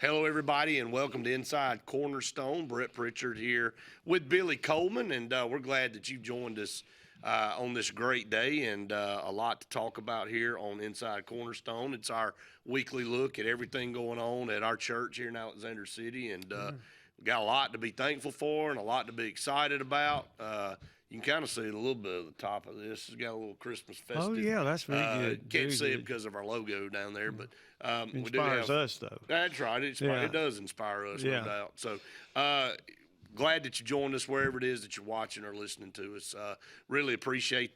Hello, everybody, and welcome to Inside Cornerstone. Brett Pritchard here with Billy Coleman, and we're glad that you joined us on this great day, and a lot to talk about here on Inside Cornerstone. It's our weekly look at everything going on at our church here in Alexander City, and we got a lot to be thankful for and a lot to be excited about. You can kind of see a little bit of the top of this. It's got a little Christmas festive. Oh, yeah, that's really good. Can't see it because of our logo down there, but we do Inspires have, us, though. That's right. It does inspire us, no doubt. So glad that you joined us wherever it is that you're watching or listening to us. Really appreciate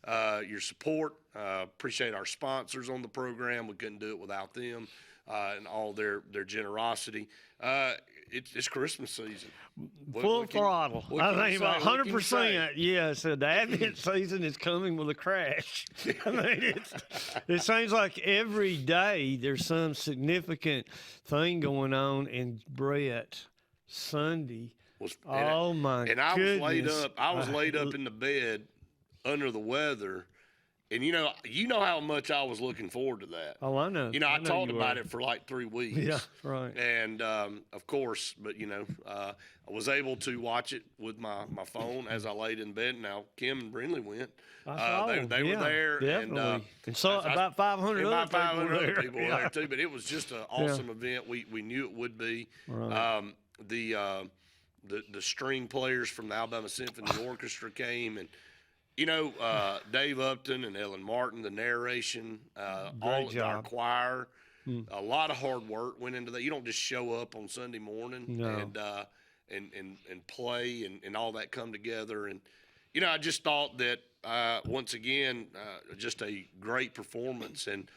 your support. Appreciate our sponsors on the program. We couldn't do it without them and all their generosity. It's Christmas season. Full throttle. I think about 100%. Yeah, so the Advent season is coming with a crash. I mean, it seems like every day there's some significant thing going on. And Brett, Sunday, oh my goodness. And I was laid up in the bed under the weather. And you know how much I was looking forward to that. Oh, I know. I talked about it for like 3 weeks. Yeah, right. And of course, but I was able to watch it with my phone as I laid in bed. Now Kim and Brindley went. They were there, definitely. And so about 500 other people were there too. But it was just an awesome event. We knew it would be. Right. The string players from the Alabama Symphony Orchestra came, and Dave Upton and Ellen Martin, the narration, all of our choir, a lot of hard work went into that. You don't just show up on Sunday morning and play and all that come together. And, I just thought that, once again, just a great performance and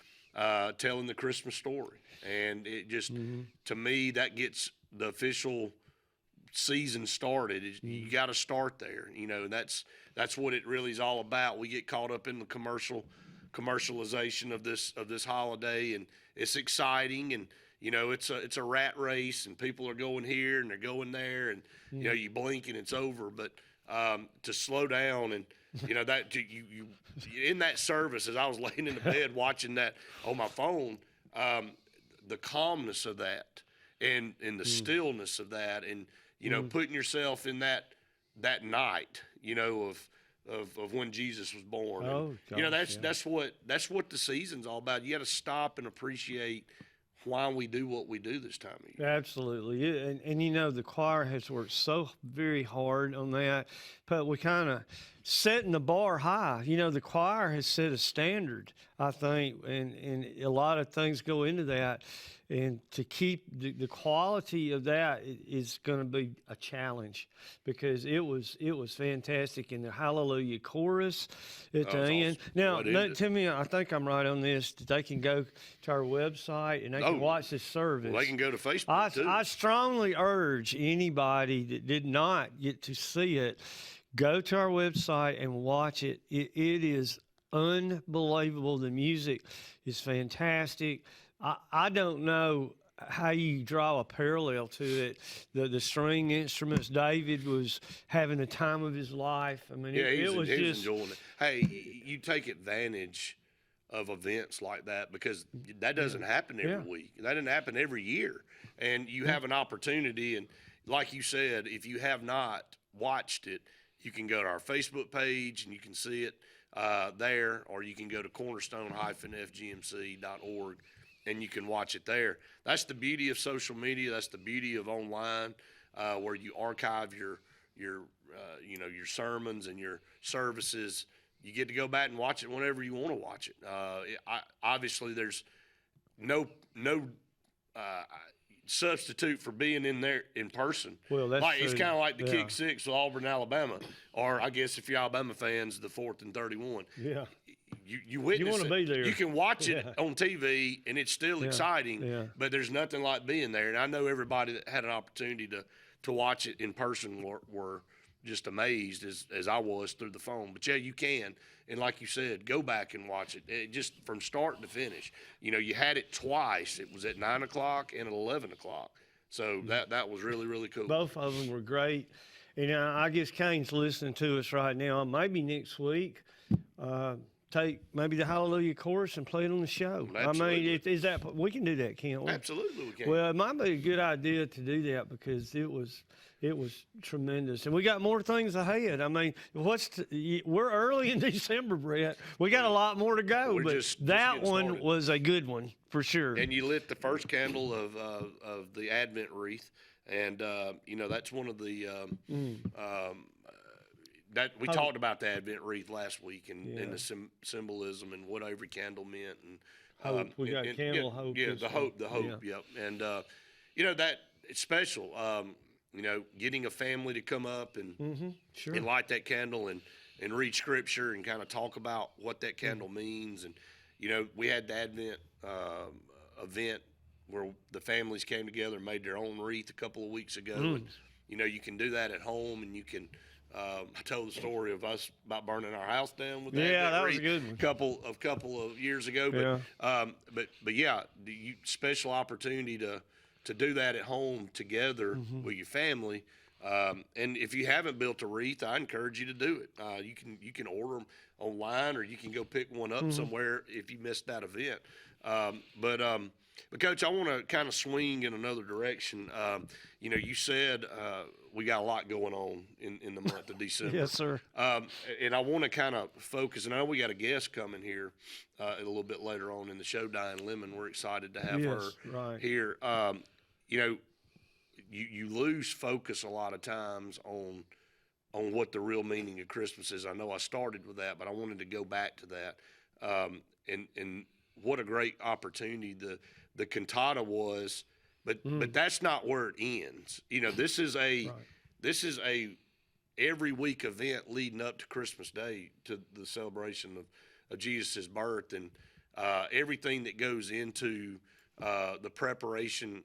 telling the Christmas story. And it just, to me, that gets the official season started. You got to start there, and that's what it really is all about. We get caught up in the commercialization of this holiday, and it's exciting, and it's a rat race, and people are going here and they're going there, and you blink and it's over. But to slow down and that you in that service, as I was laying in the bed watching that on my phone, the calmness of that and the stillness of that, and putting yourself in that night, of when Jesus was born. Oh, and, that's what the season's all about. You got to stop and appreciate why we do what we do this time of year. Absolutely. And the choir has worked so very hard on that, but we kind of setting the bar high. The choir has set a standard, I think, and a lot of things go into that. And to keep the quality of that is going to be a challenge, because it was fantastic in the Hallelujah chorus at the end. Awesome. Now, Timmy, I think I'm right on this. They can go to our website and they can watch this service. Well, they can go to Facebook too. I strongly urge anybody that did not get to see it, go to our website and watch it. It is unbelievable. The music is fantastic. I don't know how you draw a parallel to it. The string instruments, David was having the time of his life. I mean, he was enjoying it. Hey, you take advantage of events like that, because that doesn't happen every week. That doesn't happen every year. And you have an opportunity, and like you said, if you have not watched it, you can go to our Facebook page and you can see it there, or you can go to cornerstone-fgmc.org. and you can watch it there. That's the beauty of social media. That's the beauty of online, where you archive your sermons and your services. You get to go back and watch it whenever you want to watch it. Obviously, there's no substitute for being in there in person. Well, that's it's kind of like the Kick Six with Auburn, Alabama, or I guess if you're Alabama fans, the 4th and 31. Yeah. You witness you want to be there. You can watch it on TV, and it's still exciting, but there's nothing like being there. And I know everybody that had an opportunity to watch it in person were just amazed as I was through the phone. But, you can. And like you said, go back and watch it, just from start to finish. You had it twice. It was at 9 o'clock and at 11 o'clock. So that was really, really cool. Both of them were great. And I guess Kane's listening to us right now. Maybe next week. take maybe the Hallelujah chorus and play it on the show. Absolutely. I mean, is that we can do that, can't we? Absolutely, we can. Well, it might be a good idea to do that because it was tremendous, and we got more things ahead. I mean, we're early in December, Brett. We got a lot more to go, We're but just that getting one started. was a good one for sure. And you lit the first candle of the Advent wreath, and you know that's one of the that we talked about the Advent wreath last week and the symbolism and what every candle meant and Hope. We got candle hope. Yeah, the hope. Yep. And you know that it's special. You know, getting a family to come up and Sure. and light that candle and read scripture and kind of talk about what that candle means. And you know, we had the Advent event where the families came together and made their own wreath a couple of weeks ago. And, you know, you can do that at home, and you can. I told the story of us about burning our house down with that. Yeah, that was wreath a good one. Couple of years ago, but yeah, special opportunity to do that at home together with your family. And if you haven't built a wreath, I encourage you to do it. You can order them online, or you can go pick one up somewhere if you missed that event. But Coach, I want to kind of swing in another direction. You know, you said we got a lot going on in the month of December. Yes, sir. And I want to kind of focus, and I know we got a guest coming here a little bit later on in the show, Diane Lemon. We're excited to have her here. You know, you lose focus a lot of times on what the real meaning of Christmas is. I know I started with that, but I wanted to go back to that. And what a great opportunity the cantata was, but that's not where it ends. You know, this is a every week event leading up to Christmas Day, to the celebration of Jesus' birth, and everything that goes into the preparation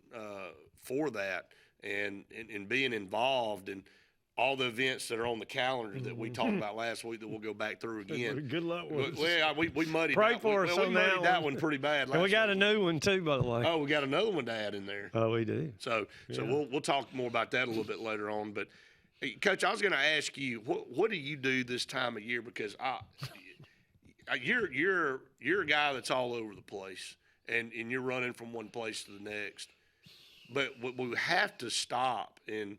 for that, and being involved, and all the events that are on the calendar that we talked about last week that we'll go back through again. Good luck with us. Well, we muddied Pray that for us we on muddied that one. one pretty bad last And we got week. a new one too, by the way. Oh, we got another one to add in there. Oh, we do. So we'll talk more about that a little bit later on. But hey, Coach, I was going to ask you, what do you do this time of year? Because you're a guy that's all over the place, and you're running from one place to the next. But we have to stop and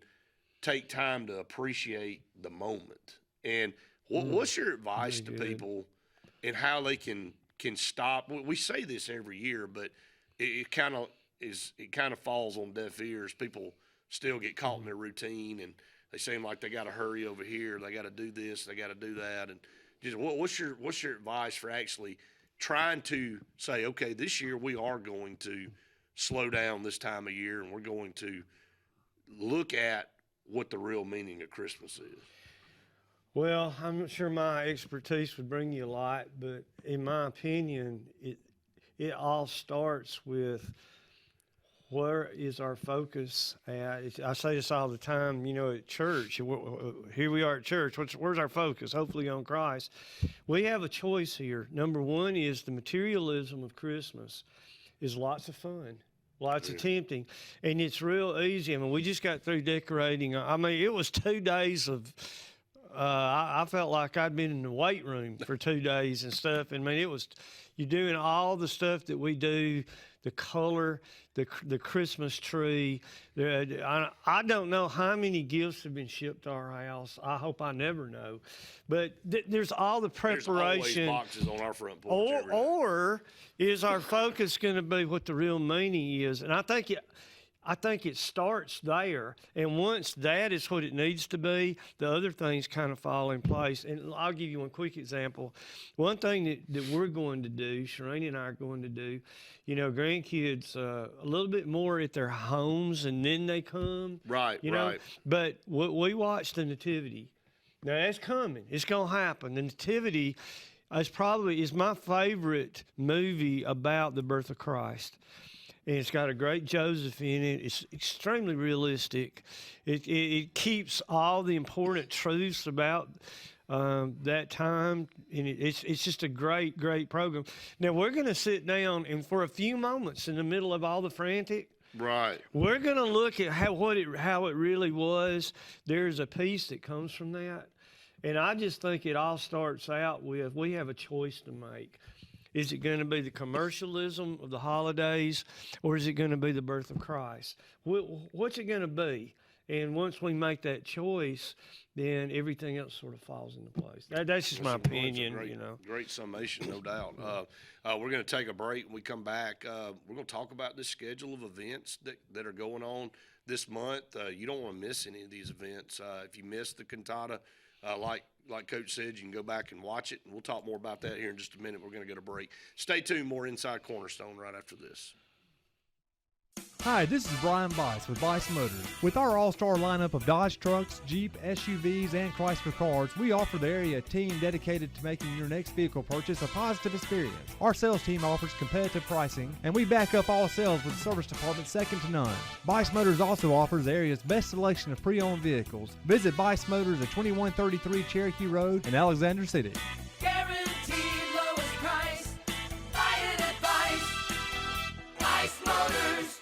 take time to appreciate the moment. And what's your advice to people and how they can stop? We say this every year, but it kind of falls on deaf ears. People still get caught in their routine, and they seem like they got to hurry over here. They got to do this. They got to do that. And just what's your advice for actually trying to say, okay, this year we are going to slow down this time of year, and we're going to look at what the real meaning of Christmas is? Well, I'm not sure my expertise would bring you a lot, but in my opinion, it all starts with where is our focus at. I say this all the time, you know, at church. Here we are at church. Where's our focus? Hopefully on Christ. We have a choice here. Number one is the materialism of Christmas is lots of fun. Lots of tempting, and it's real easy. I mean, we just got through decorating. I mean, it was 2 days of, I felt like I'd been in the weight room for 2 days and stuff. And I mean, you're doing all the stuff that we do, the color, the Christmas tree. I don't know how many gifts have been shipped to our house. I hope I never know. But there's all the preparation. There's always boxes on our front porch. Or is our focus going to be what the real meaning is? And I think it starts there. And once that is what it needs to be, the other things kind of fall in place. And I'll give you one quick example. One thing that we're going to do, Sharina and I are going to do, you know, grandkids a little bit more at their homes, and then they come. Right, you know? right. But we watch the Nativity. Now, that's coming. It's going to happen. The Nativity is my favorite movie about the birth of Christ. And it's got a great Joseph in it. It's extremely realistic. It keeps all the important truths about that time, and it's just a great program. Now, we're going to sit down, and for a few moments in the middle of all the frantic, right, we're going to look at how it really was. There's a peace that comes from that. And I just think it all starts out with we have a choice to make. Is it going to be the commercialism of the holidays, or is it going to be the birth of Christ? What's it going to be? And once we make that choice, then everything else sort of falls into place. That's just my opinion. Great summation, no doubt. We're going to take a break. When we come back, we're going to talk about the schedule of events that are going on this month. You don't want to miss any of these events. If you missed the cantata, like Coach said, you can go back and watch it, and we'll talk more about that here in just a minute. We're going to get a break. Stay tuned. More Inside Cornerstone right after this. Hi, this is Brian Bice with Bice Motors. With our all-star lineup of Dodge trucks, Jeep, SUVs, and Chrysler cars, we offer the area a team dedicated to making your next vehicle purchase a positive experience. Our sales team offers competitive pricing, and we back up all sales with a service department second to none. Bice Motors also offers the area's best selection of pre-owned vehicles. Visit Bice Motors at 2133 Cherokee Road in Alexander City. Guaranteed lowest price. Buy it at Bice Motors.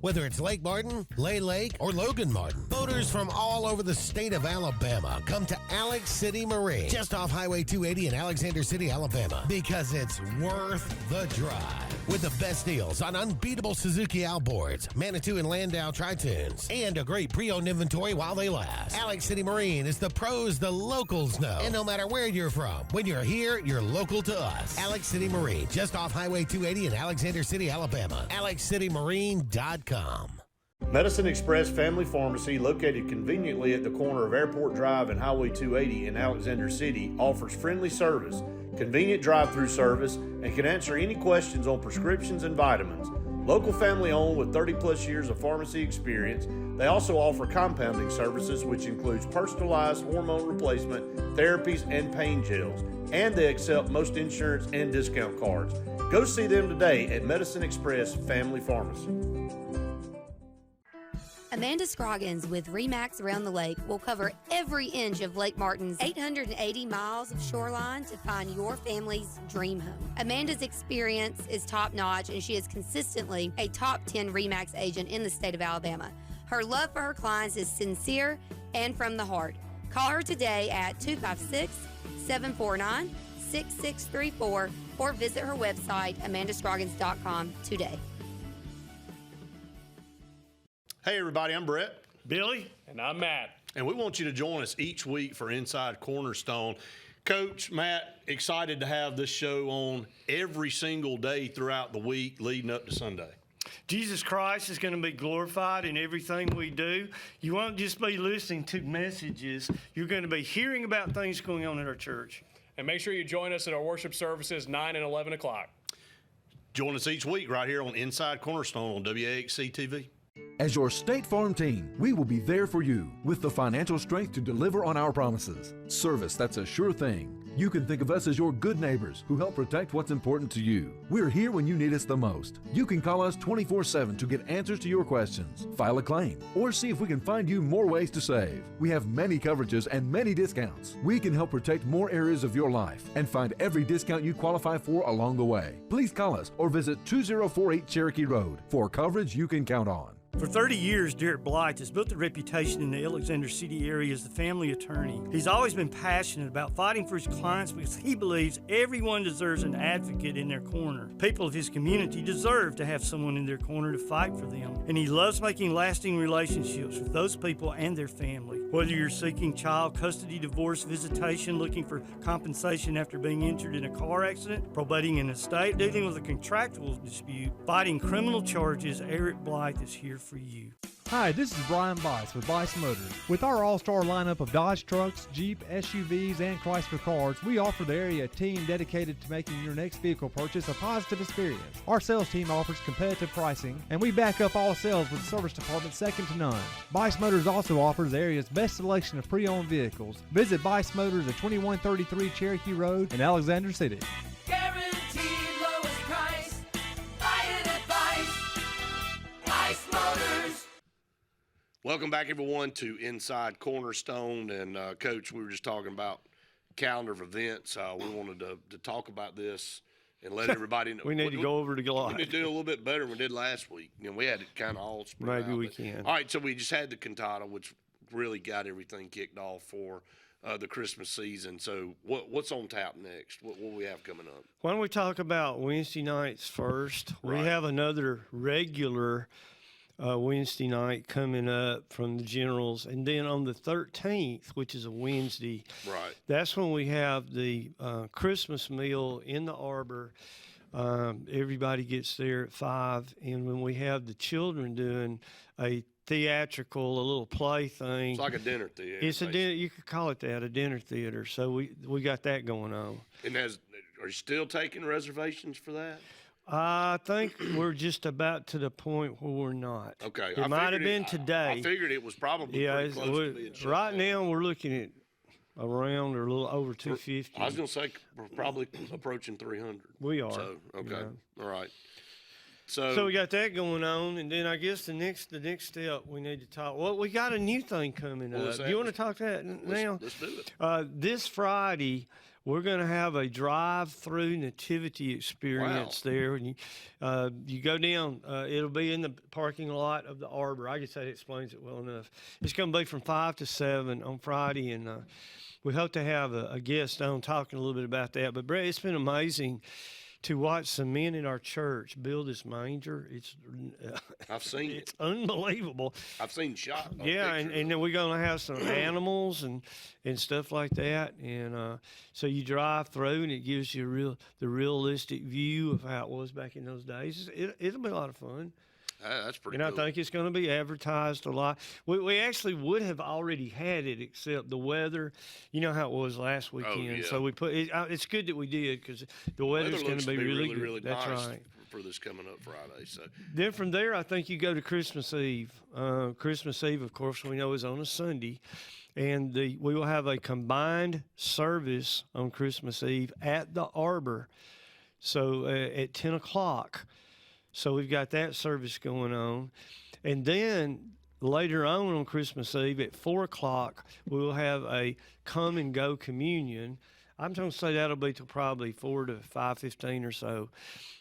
Whether it's Lake Martin, Lay Lake, or Logan Martin, boaters from all over the state of Alabama come to Alex City Marine, just off Highway 280 in Alexander City, Alabama, because it's worth the drive. With the best deals on unbeatable Suzuki outboards, Manitou and Landau Tritoons, and a great pre-owned inventory while they last. Alex City Marine is the pros the locals know. And no matter where you're from, when you're here, you're local to us. Alex City Marine, just off Highway 280 in Alexander City, Alabama. AlexCityMarine.com. Medicine Express Family Pharmacy, located conveniently at the corner of Airport Drive and Highway 280 in Alexander City, offers friendly service, convenient drive-through service, and can answer any questions on prescriptions and vitamins. Local family owned with 30-plus years of pharmacy experience, they also offer compounding services, which includes personalized hormone replacement, therapies, and pain gels. And they accept most insurance and discount cards. Go see them today at Medicine Express Family Pharmacy. Amanda Scroggins with RE/MAX Around the Lake will cover every inch of Lake Martin's 880 miles of shoreline to find your family's dream home. Amanda's experience is top-notch, and she is consistently a top 10 RE/MAX agent in the state of Alabama. Her love for her clients is sincere and from the heart. Call her today at 256-749-6634 or visit her website, amandascroggins.com today. Hey everybody, I'm Brett. Billy? And I'm Matt. And we want you to join us each week for Inside Cornerstone. Coach, Matt, excited to have this show on every single day throughout the week leading up to Sunday. Jesus Christ is going to be glorified in everything we do. You won't just be listening to messages. You're going to be hearing about things going on in our church. And make sure you join us at our worship services 9 and 11 o'clock. Join us each week right here on Inside Cornerstone on WAXC TV. As your State Farm team, we will be there for you with the financial strength to deliver on our promises. Service that's a sure thing. You can think of us as your good neighbors who help protect what's important to you. We're here when you need us the most. You can call us 24/7 to get answers to your questions, file a claim, or see if we can find you more ways to save. We have many coverages and many discounts. We can help protect more areas of your life and find every discount you qualify for along the way. Please call us or visit 2048 Cherokee Road for coverage you can count on. For 30 years, Derek Blythe has built a reputation in the Alexander City area as the family attorney. He's always been passionate about fighting for his clients because he believes everyone deserves an advocate in their corner. People of his community deserve to have someone in their corner to fight for them. And he loves making lasting relationships with those people and their family. Whether you're seeking child custody, divorce, visitation, looking for compensation after being injured in a car accident, probating an estate, dealing with a contractual dispute, fighting criminal charges, Eric Blythe is here for you. Hi, this is Brian Bice with Bice Motors. With our all-star lineup of Dodge trucks, Jeep, SUVs, and Chrysler cars, we offer the area a team dedicated to making your next vehicle purchase a positive experience. Our sales team offers competitive pricing, and we back up all sales with a service department second to none. Bice Motors also offers the area's best selection of pre-owned vehicles. Visit Bice Motors at 2133 Cherokee Road in Alexander City. Guaranteed lowest price. Buy it at Bice Motors. Welcome back, everyone, to Inside Cornerstone. And, Coach, we were just talking about calendar of events. We wanted to talk about this and let everybody know. We need to go over to Goliath. We need to do a little bit better than we did last week. We had it kind of all spread out. Maybe we can. All right, so we just had the cantata, which really got everything kicked off for the Christmas season. So what's on tap next? What we have coming up? Why don't we talk about Wednesday nights first? We Right. have another regular Wednesday night coming up from the Generals. And then on the 13th, which is a Wednesday, Right. that's when we have the Christmas meal in the Arbor. Everybody gets there at 5. And when we have the children doing a theatrical, a little play thing. It's like a dinner theater. It's a dinner. You could call it that, a dinner theater. So we got that going on. And are you still taking reservations for that? I think we're just about to the point where we're not. Okay. It might have been today. I figured it was probably Yeah, pretty close to being shut right down. now we're looking at around or a little over 250. I was going to say we're probably approaching 300. We are. So, okay. Yeah. All right. So we got that going on, and then I guess the next step we need to talk. Well, we got a new thing coming up. Do you want to talk that now? Let's do it. This Friday, we're going to have a drive-through nativity experience there. And you go down. It'll be in the parking lot of the Arbor. I guess that explains it well enough. It's going to be from 5 to 7 on Friday, and we hope to have a guest on talking a little bit about that. But Brett, it's been amazing to watch some men in our church build this manger. I've seen it. It's unbelievable. I've seen shot. Yeah, and then we're going to have some animals and stuff like that. And so you drive through, and it gives you the realistic view of how it was back in those days. It'll be a lot of fun. That's pretty And cool. I think it's going to be advertised a lot. We actually would have already had it, except the weather. You know how it was last weekend. yeah. So we put it. It's good that we did, because the weather's going looks to be really good. really That's nice right. for this coming up Friday. So Then from there, I think you go to Christmas Eve. Christmas Eve, of course, we know is on a Sunday. And we will have a combined service on Christmas Eve at the Arbor. So at 10 o'clock. So we've got that service going on. And then later on Christmas Eve at 4 o'clock, we will have a come and go communion. I'm going to say that'll be till probably 4 to 5:15 or so.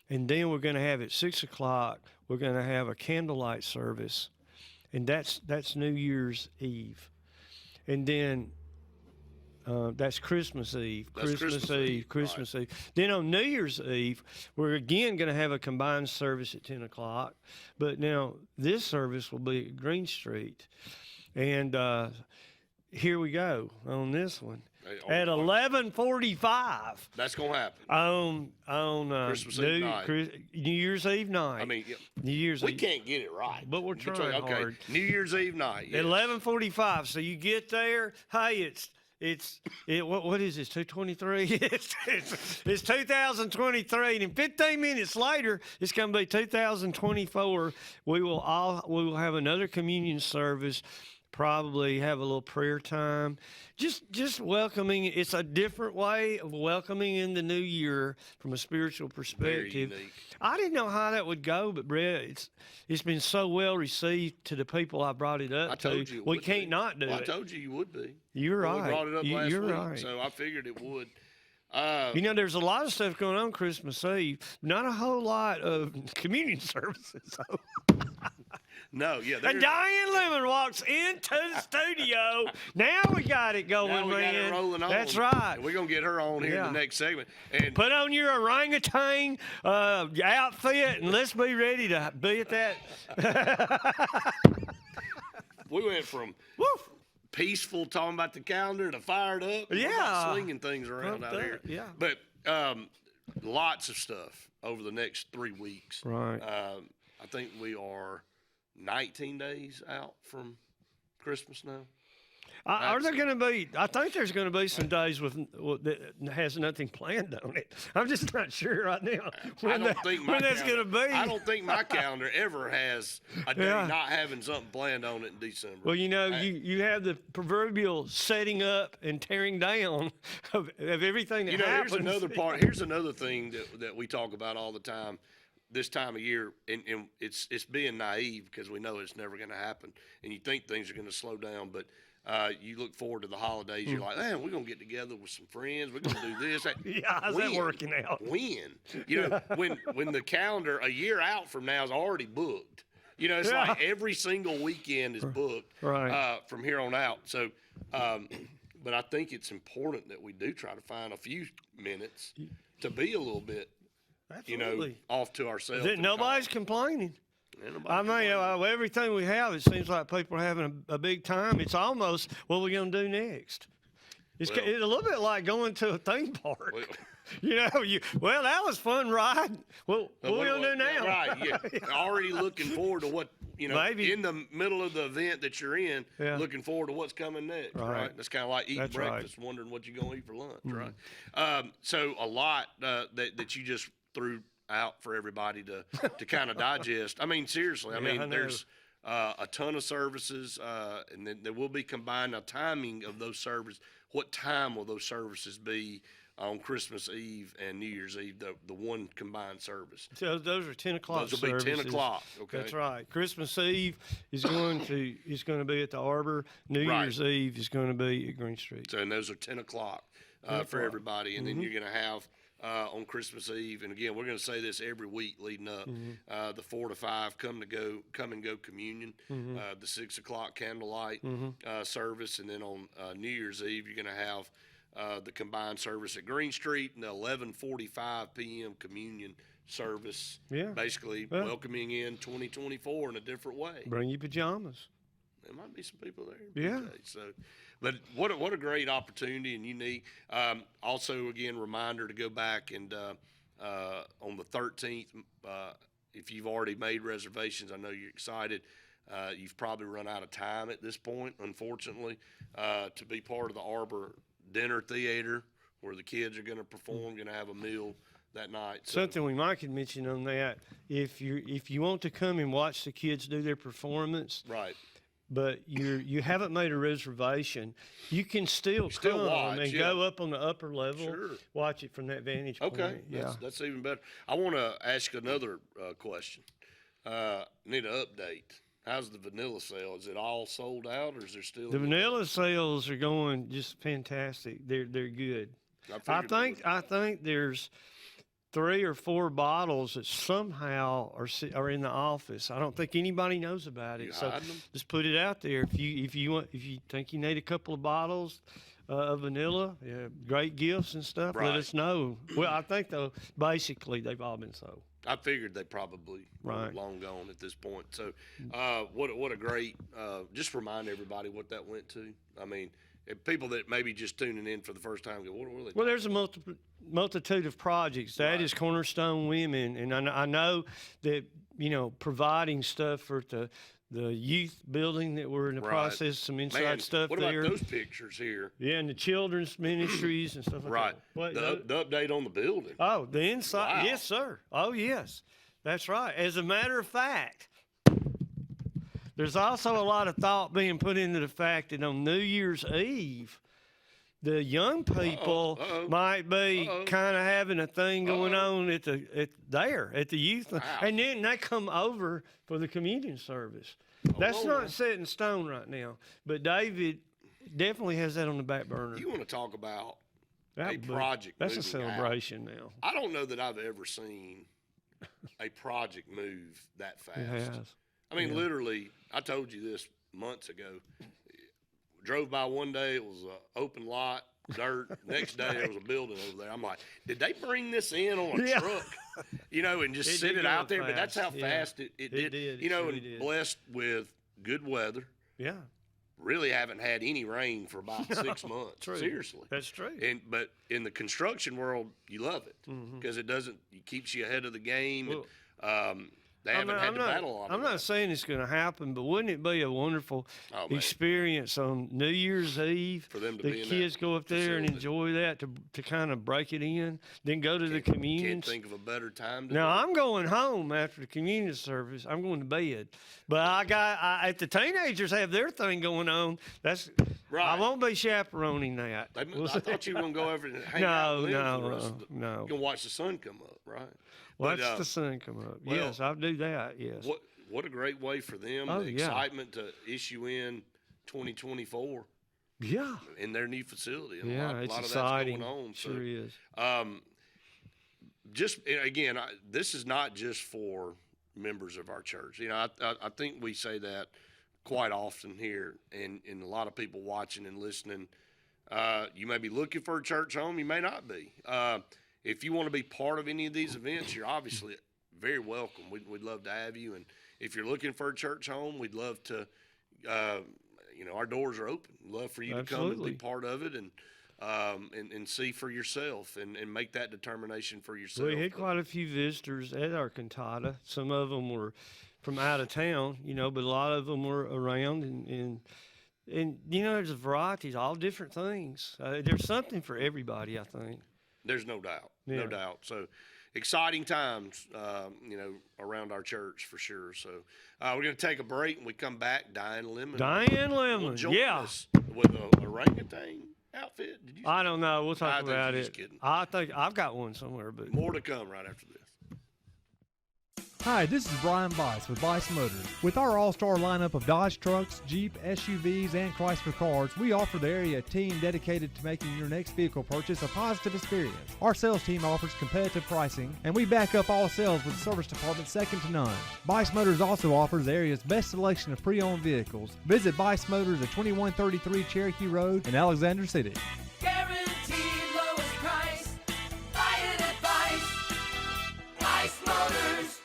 And then we're going to have at 6 o'clock, we're going to have a candlelight service. And that's New Year's Eve. And then that's Christmas Eve. Christmas Eve. Then on New Year's Eve, we're again going to have a combined service at 10 o'clock. But now this service will be at Green Street. And here we go on this one. At 11:45. that's going to happen. On Christmas Eve night. New Year's Eve night. I mean, New Year's we Eve. can't get it right. But we're trying hard. New Year's Eve night. At Yes. 11:45. So you get there. Hey, what is this? 223. It's 2023, and 15 minutes later, it's going to be 2024. We will have another communion service. Probably have a little prayer time. Just welcoming. It's a different way of welcoming in the new year from a spiritual perspective. Very unique. I didn't know how that would go, but Brett, it's been so well received to the people I brought it up I told you it we would can't be. not do Well, it. I told you would be. You're Well, right. We brought it up last You're week, right. so I figured it would. You know, there's a lot of stuff going on Christmas Eve. Not a whole lot of communion services. So. No, yeah. And Diane Lemon walks into the studio. Now we got it going, Now we man. got it rolling on. That's right. And we're going to get her on here in the next segment. And Put on your orangutan outfit, and let's be ready to be at that. we went from peaceful talking about the calendar to fired up. We're Yeah. about slinging things around out here. Yeah. But lots of stuff over the next 3 weeks. Right. I think we are 19 days out from Christmas now. Are there going to be? I think there's going to be some days that has nothing planned on it. I'm just not sure right now when that's going to be. I don't think my calendar ever has a day not having something planned on it in December. Well, you know, you have the proverbial setting up and tearing down of everything that happens. Here's another part. Here's another thing that we talk about all the time. This time of year, and it's being naive because we know it's never going to happen, and you think things are going to slow down, but you look forward to the holidays. You're like, man, we're going to get together with some friends. We're going to do this. Yeah, how's that working out? When? You know, when the calendar a year out from now is already booked. You know, it's like every single weekend is booked right. From here on out. So but I think it's important that we do try to find a few minutes to be a little bit, Absolutely. off to ourselves. Nobody's complaining. Ain't nobody I mean, complaining. everything we have, it seems like people are having a big time. It's almost, what are we going to do next? It's Well- a little bit like going to a theme park. Well- That was fun ride. Well, what are we going to do now? Right, yeah. Already looking forward to what, Maybe. in the middle of the event that you're in, Yeah. looking forward to what's coming next, right? That's kind of like eating That's right. breakfast, wondering what you're going to eat for lunch, right? So a lot that you just threw out for everybody to kind of digest. I mean, seriously, I Yeah, I mean, know. there's a ton of services, and then there will be combined now timing of those services. What time will those services be on Christmas Eve and New Year's Eve, the one combined service? So those are 10 o'clock Those will be 10 services. o'clock, okay? That's right. Christmas Eve is going to be at the Arbor. New Right. Year's Eve is going to be at Green Street. So, and those are 10 o'clock for everybody. And then you're going to have on Christmas Eve, and again, we're going to say this every week leading up, the 4 to 5 come and go communion, the 6 o'clock candlelight service. And then on New Year's Eve, you're going to have the combined service at Green Street and the 11:45 p.m. communion service. Yeah. Basically Yeah. welcoming in 2024 in a different way. Bring your pajamas. There might be some people there. Yeah. So, but what a great opportunity and unique. Also, again, reminder to go back and on the 13th, if you've already made reservations, I know you're excited. You've probably run out of time at this point, unfortunately, to be part of the Arbor Dinner Theater where the kids are going to perform, going to have a meal that night. So, Something we might could mention on that, if you want to come and watch the kids do their performance, right. but you haven't made a reservation, you can still come watch, and yeah. go up on the upper level, Sure. watch it from that vantage point. Okay, Yeah. that's even better. I want to ask another question. Need an update. How's the vanilla sale? Is it all sold out, or is there still The vanilla sales are going just fantastic. They're good. I figured think there's 3 or 4 bottles that somehow are in the office. I don't think anybody knows about it. You So hiding them? just put it out there. If you think you need a couple of bottles of vanilla, great gifts and stuff, let Right. us know. Well, I think though basically they've all been sold. I figured they probably were Right. long gone at this point. So, what a great, just remind everybody what that went to. I mean, if people that maybe just tuning in for the first time go, what are they? Well, there's a multitude of projects. That is Cornerstone Women, and I know that providing stuff for the youth building that we're in the Right. process, some inside Man, stuff what there. about those pictures here? Yeah, and the children's ministries and stuff like Right. that. What, The update on the building. oh, the inside. Wow. Yes, sir. Oh, yes. That's right. As a matter of fact, there's also a lot of thought being put into the fact that on New Year's Eve, the young people might be kind of having a thing going on at the youth, and then they come over for the communion service. That's not set in stone right now, but David definitely has that on the back burner. You want to talk about a That'd be- project? That's a moving out. celebration now. I don't know that I've ever seen a project move that fast. It has. I mean, literally, I told you this months ago. Drove by one day, it was an open lot, dirt. Next day, there was a building over there. I'm like, did they bring this in on a Yeah. truck? And just It sit did it go out there. But that's how fast, yeah. fast it did. did, it And surely did. blessed with good weather. Yeah. Really haven't had any rain for about 6 months. True. Seriously. That's true. But in the construction world, you love it because it keeps you ahead of the game. Well, and, they haven't had to battle on it. I'm not saying it's going to happen, but wouldn't it be a wonderful Oh, man. experience on New Year's Eve? For them to the be in kids that go up there and facility. enjoy that to kind of break it in, then go to the communion. Can't think of a better time to Now do it. I'm going home after the communion service. I'm going to bed, but if the teenagers have their thing going on, I Right. won't be chaperoning that. I thought you were going to go over and hang No, out with them no, for the rest of the, no. You're going to watch the sun come up, right? Watch But, the sun come up. well, Yes, I'll do that. Yes. What a great way for them, Oh, the yeah. excitement to issue in 2024 Yeah. in their new facility. And Yeah, a lot it's of exciting. that's going on. So, Sure is. just again, this is not just for members of our church. I think we say that quite often here, and a lot of people watching and listening You may be looking for a church home. You may not be. If you want to be part of any of these events, you're obviously very welcome. We'd love to have you. And if you're looking for a church home, we'd love to, our doors are open. We'd love for you to come and be part of it and see for yourself and make that determination for yourself. We had quite a few visitors at our cantata. Some of them were from out of town, but a lot of them were around and there's a variety, all different things. There's something for everybody, I think. There's no doubt, no doubt. So exciting times, around our church for sure. So we're going to take a break, and we come back. Diane Lemon will join us with a orangutan outfit. Did you? I don't know. We'll talk about it. Just kidding. I think I've got one somewhere, but more to come right after this. Hi, this is Brian Bice with Bice Motors. With our all-star lineup of Dodge trucks, Jeep, SUVs, and Chrysler cars, we offer the area team dedicated to making your next vehicle purchase a positive experience. Our sales team offers competitive pricing, and we back up all sales with a service department second to none. Bice Motors also offers the area's best selection of pre-owned vehicles. Visit Bice Motors at 2133 Cherokee Road in Alexander City. Guaranteed lowest price. Buy it at Bice Motors.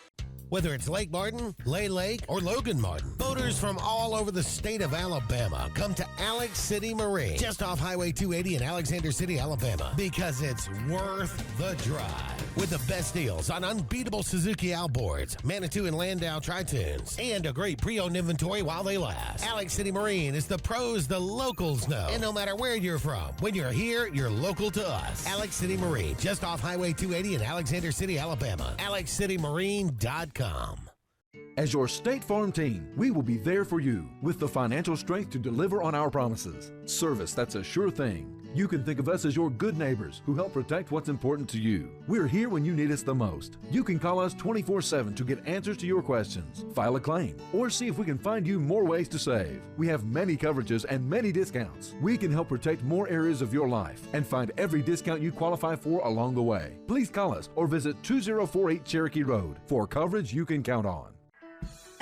Whether it's Lake Martin, Lay Lake, or Logan Martin, boaters from all over the state of Alabama come to Alex City Marine, just off Highway 280 in Alexander City, Alabama, because it's worth the drive. With the best deals on unbeatable Suzuki outboards, Manitou and Landau Tritoons, and a great pre-owned inventory while they last. Alex City Marine is the pros the locals know. And no matter where you're from, when you're here, you're local to us. Alex City Marine, just off Highway 280 in Alexander City, Alabama. AlexCityMarine.com. As your State Farm team, we will be there for you with the financial strength to deliver on our promises. Service that's a sure thing. You can think of us as your good neighbors who help protect what's important to you. We're here when you need us the most. You can call us 24/7 to get answers to your questions, file a claim, or see if we can find you more ways to save. We have many coverages and many discounts. We can help protect more areas of your life and find every discount you qualify for along the way. Please call us or visit 2048 Cherokee Road for coverage you can count on.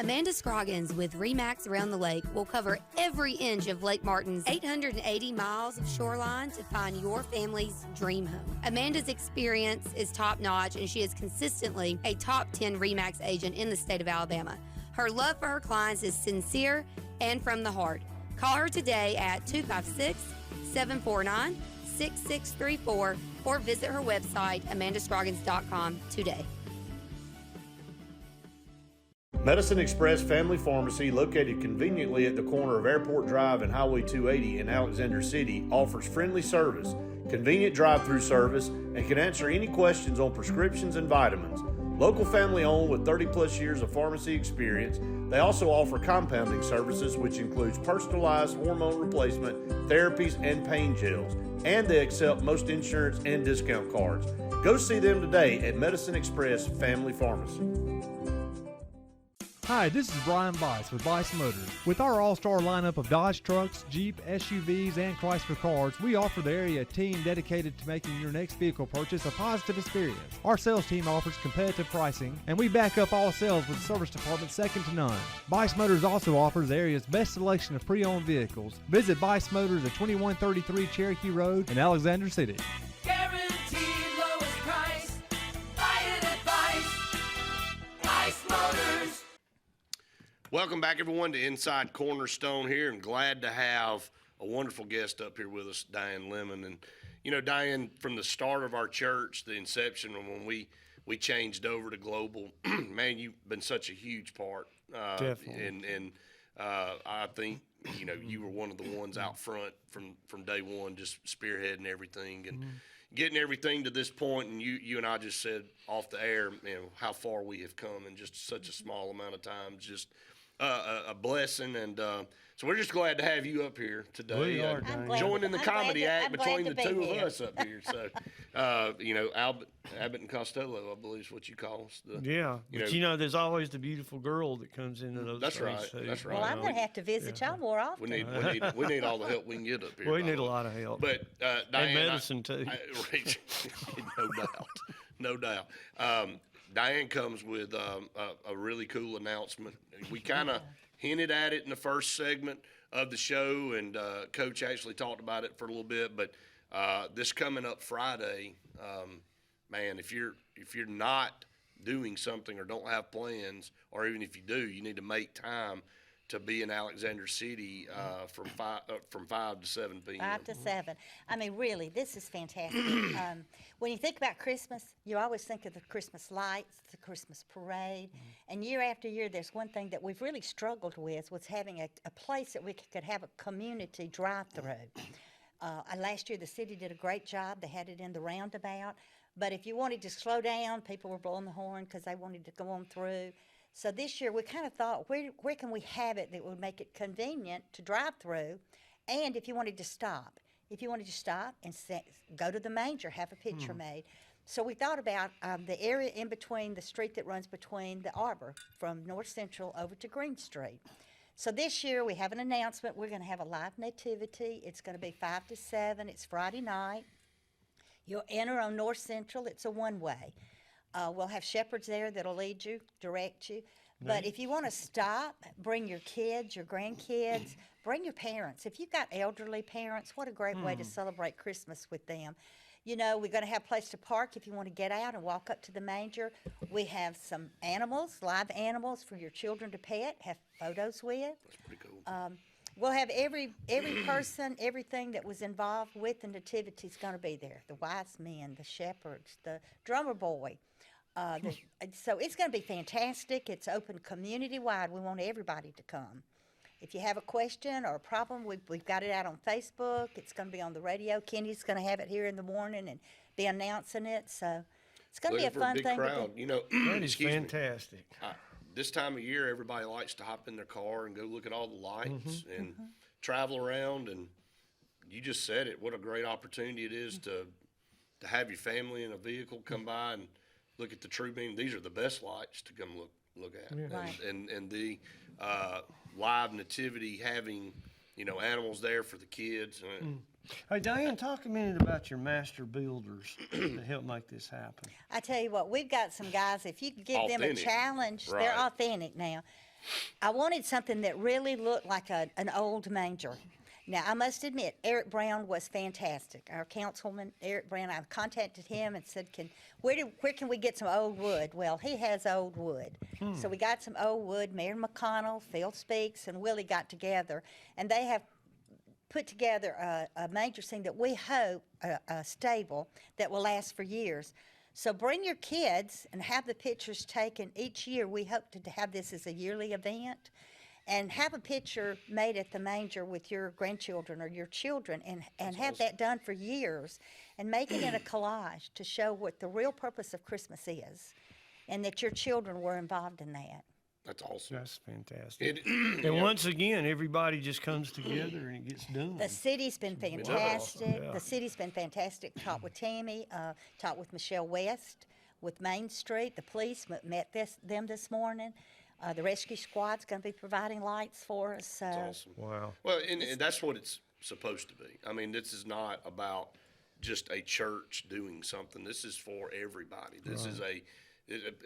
Amanda Scroggins with RE/MAX Around the Lake will cover every inch of Lake Martin's 880 miles of shoreline to find your family's dream home. Amanda's experience is top-notch, and she is consistently a top 10 RE/MAX agent in the state of Alabama. Her love for her clients is sincere and from the heart. Call her today at 256-749-6634 or visit her website, amandascroggins.com today. Medicine Express Family Pharmacy, located conveniently at the corner of Airport Drive and Highway 280 in Alexander City, offers friendly service, convenient drive-through service, and can answer any questions on prescriptions and vitamins. Local family owned with 30-plus years of pharmacy experience, they also offer compounding services, which includes personalized hormone replacement, therapies, and pain gels. And they accept most insurance and discount cards. Go see them today at Medicine Express Family Pharmacy. Hi, this is Brian Bice with Bice Motors. With our all-star lineup of Dodge trucks, Jeep, SUVs, and Chrysler cars, we offer the area team dedicated to making your next vehicle purchase a positive experience. Our sales team offers competitive pricing, and we back up all sales with a service department second to none. Bice Motors also offers the area's best selection of pre-owned vehicles. Visit Bice Motors at 2133 Cherokee Road in Alexander City. Guaranteed lowest price. Buy it at Bice Motors. Welcome back, everyone, to Inside Cornerstone here, and glad to have a wonderful guest up here with us, Diane Lemon. And, Diane, from the start of our church, the inception, when we changed over to Global, man, you've been such a huge part. Definitely. And I think, you were one of the ones out front from day one, just spearheading everything and getting everything to this point. And you and I just said off the air, how far we have come in just such a small amount of time. Just a blessing, and so we're just glad to have you up here today. We are, joining the comedy act between the two here. of us up here. So, Abbott and Costello, I believe is what you call us. But there's always the beautiful girl that comes into those. That's things right. too. That's right. Well, I'm going to have to visit y'all more often. We need all the help we can get up here. We need a lot of help. But Diane, and medicine too. No doubt. Diane comes with a really cool announcement. We kind of hinted at it in the first segment of the show, and Coach actually talked about it for a little bit. But this coming up Friday, man, if you're not doing something or don't have plans, or even if you do, you need to make time to be in Alexander City from 5 to 7 p.m. 5 to 7. I mean, really, this is fantastic. When you think about Christmas, you always think of the Christmas lights, the Christmas parade. And year after year, there's one thing that we've really struggled with was having a place that we could have a community drive-through. Last year, the city did a great job. They had it in the roundabout. But if you wanted to slow down, people were blowing the horn because they wanted to go on through. So this year, we kind of thought, where can we have it that would make it convenient to drive through? And if you wanted to stop. If you wanted to stop and go to the manger, have a picture made. So we thought about the area in between the street that runs between the Arbor from North Central over to Green Street. So this year, we have an announcement. We're going to have a live nativity. It's going to be 5 to 7. It's Friday night. You'll enter on North Central. It's a one-way. We'll have shepherds there that'll lead you, direct you. But if you want to stop, bring your kids, your grandkids, bring your parents. If you've got elderly parents, what a great way to celebrate Christmas with them. You know, we're going to have a place to park if you want to get out and walk up to the manger. We have some animals, live animals for your children to pet, have photos with. That's pretty cool. We'll have every person, everything that was involved with the nativity is going to be there. The wise men, the shepherds, the drummer boy. So it's going to be fantastic. It's open community-wide. We want everybody to come. If you have a question or a problem, we've got it out on Facebook. It's going to be on the radio. Kenny's going to have it here in the morning and be announcing it. So it's going to be a fun thing to do. You know, That is fantastic. This time of year, everybody likes to hop in their car and go look at all the lights and travel around. And you just said it. What a great opportunity it is to have your family in a vehicle come by and look at the true meaning. These are the best lights to come look at. Yeah. Right. And the live nativity, having, you know, animals there for the kids. Hey, Diane, talk a minute about your master builders that help make this happen. I tell you what, we've got some guys, if you could give them a Authentic. challenge, Right. they're authentic now. I wanted something that really looked like an old manger. Now, I must admit, Eric Brown was fantastic. Our councilman, Eric Brown, I contacted him and said, where can we get some old wood? Well, he has old wood. So we got some old wood. Mayor McConnell, Phil Speaks, and Willie got together, and they have put together a manger scene that we hope, a stable that will last for years. So bring your kids and have the pictures taken each year. We hope to have this as a yearly event. And have a picture made at the manger with your grandchildren or your children and have that done for years and make it in a collage to show what the real purpose of Christmas is and that your children were involved in that. That's awesome. That's fantastic. It, And once again, everybody just comes together and it gets done. The city's been fantastic. Yeah. The city's been fantastic. Talked with Tammy, talked with Michelle West, with Main Street. The police met them this morning. The rescue squad's going to be providing lights for us. So. That's awesome. Wow. Well, and that's what it's supposed to be. I mean, this is not about just a church doing something. This is for everybody. This is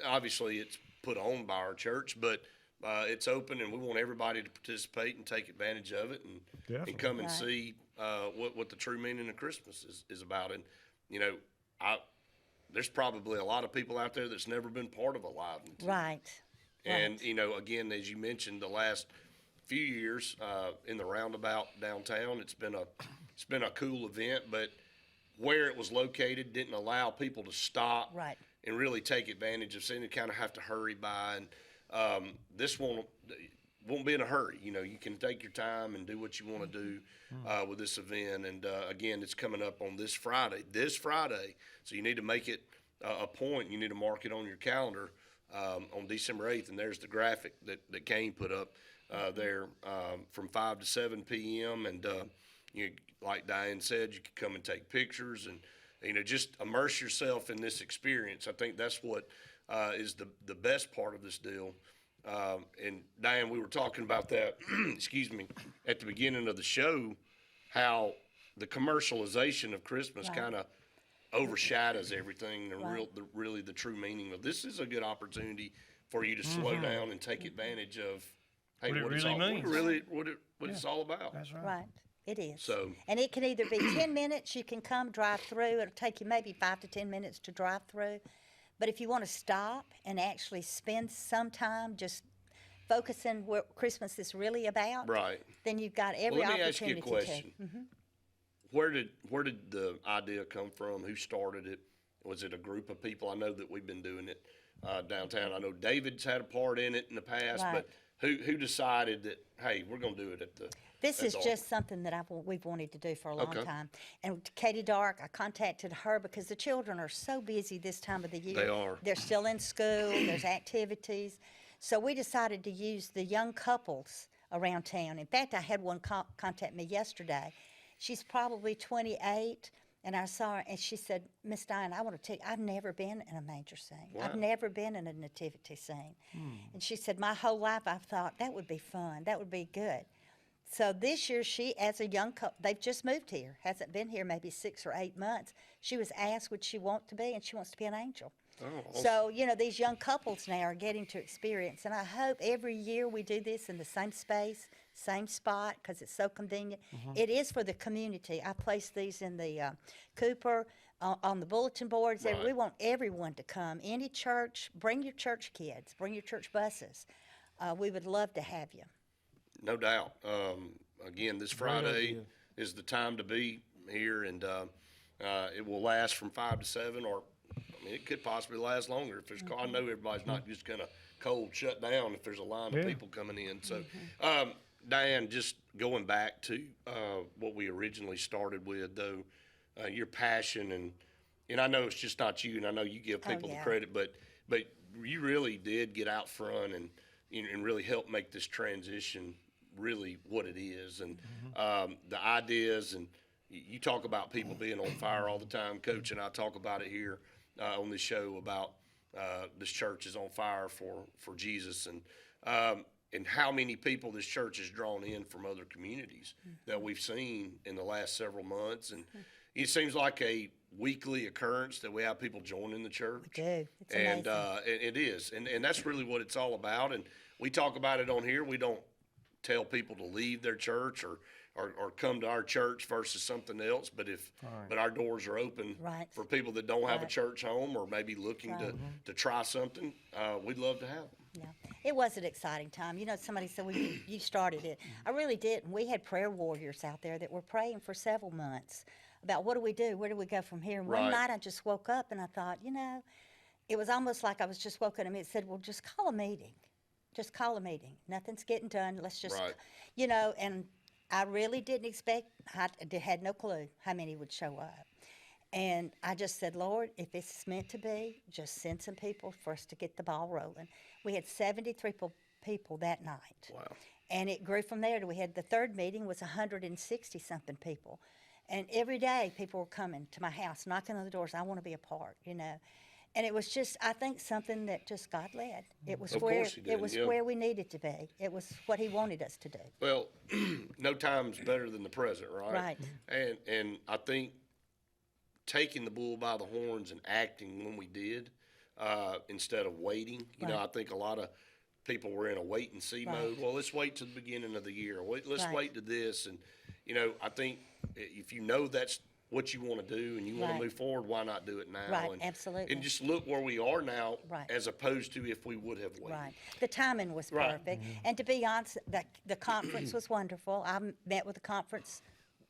obviously it's put on by our church, but it's open, and we want everybody to participate and take advantage of it and come and see what the true meaning of Christmas is about. And, you know, there's probably a lot of people out there that's never been part of a live nativity. Right. And, you know, again, as you mentioned, the last few years in the roundabout downtown, it's been a cool event, but where it was located didn't allow people to stop and really take advantage of seeing it, kind of have to hurry by. And this won't be in a hurry. You know, you can take your time and do what you want to do with this event. And, again, it's coming up on this Friday. So you need to make it a point. You need to mark it on your calendar. On December 8th, and there's the graphic that Kane put up there from 5 to 7 p.m. And you, like Diane said, you can come and take pictures and, you know, just immerse yourself in this experience. I think that's what is the best part of this deal. And Diane, we were talking about that, excuse me, at the beginning of the show, how the commercialization of Christmas kind of overshadows everything and really the true meaning of this is a good opportunity for you to slow down and take advantage of hey, What it it's really all, means. what it's all about. That's right. Right. It is. So- and it can either be 10 minutes, you can come drive through. It'll take you maybe 5 to 10 minutes to drive through. But if you want to stop and actually spend some time just focusing what Christmas is really about, Right. then you've got every Well, let me ask you a opportunity question. to. Where did the idea come from? Who started it? Was it a group of people? I know that we've been doing it downtown. I know David's had a part in it in the past, Right. but who decided that, hey, we're going to do it at the This at is the just something that we've wanted to do for a long Okay. time. And Katie Dark, I contacted her because the children are so busy this time of the year. They are. They're still in school, there's activities. So we decided to use the young couples around town. In fact, I had one contact me yesterday. She's probably 28, and I saw her, and she said, Miss Diane, I want to tell you, I've never been in a manger scene. I've Wow. never been in a nativity scene. And she said, my whole life I've thought, that would be fun, that would be good. So this year, she, as a young couple, they've just moved here, hasn't been here maybe 6 or 8 months. She was asked what she want to be, and she wants to be an angel. Oh, awesome. So, you know, these young couples now are getting to experience, and I hope every year we do this in the same space, same spot, because it's so convenient. It is for the community. I place these in the Cooper, on the bulletin boards. Right. We want everyone to come. Any church, bring your church kids, bring your church buses. We would love to have you. No doubt. Again, this Friday is the time to be here, and it will last from 5 to 7, or I mean, it could possibly last longer. If there's, I know everybody's not just gonna cold shut down if there's a line of people coming in. So, Diane, just going back to what we originally started with, though, your passion and I know it's just not you, and I know you give people the yeah. credit, but you really did get out front and really help make this transition really what it is, and the ideas, and you talk about people being on fire all the time. Coach and I talk about it here on this show about this church is on fire for Jesus, and how many people this church has drawn in from other communities that we've seen in the last several months, and it seems like a weekly occurrence that we have people joining the church. We do. It's And amazing. it is, and that's really what it's all about. And we talk about it on here. We don't tell people to leave their church or come to our church versus something else. But but our doors are open Right. for people that don't have a Right. church home or maybe looking to try something. We'd love to have them. Yeah, it was an exciting time. You know, somebody said, well, you started it. I really did. And we had prayer warriors out there that were praying for several months about what do we do? Where do we go from here? And Right. one night I just woke up and I thought, you know, it was almost like I was just woken up and it said, well, just call a meeting. Just call a meeting. Nothing's getting done. Let's just, Right. you know, and I really didn't expect, I had no clue how many would show up. And I just said, Lord, if it's meant to be, just send some people for us to get the ball rolling. We had 73 people that night. Wow. And it grew from there. We had the third meeting was 160-something people. And every day people were coming to my house, knocking on the doors. I want to be a part, you know. And it was just, I think, something that just God led. It was Of where course he did, it was yeah. where we needed to be. It was what He wanted us to do. Well, no time's better than the present, right? Right. And I think taking the bull by the horns and acting when we did, instead of waiting. You know, Right. I think a lot of people were in a wait and see Right. mode. Well, let's wait to the beginning of the year. Let's Right. wait to this. And, you know, I think if you know that's what you want to do and you want Right. to move forward, why not do it now? Right, and, absolutely. And just look where we are now Right. as opposed to if we would have waited. Right. The timing was Right. perfect. And to be honest, the conference was wonderful. I met with the conference,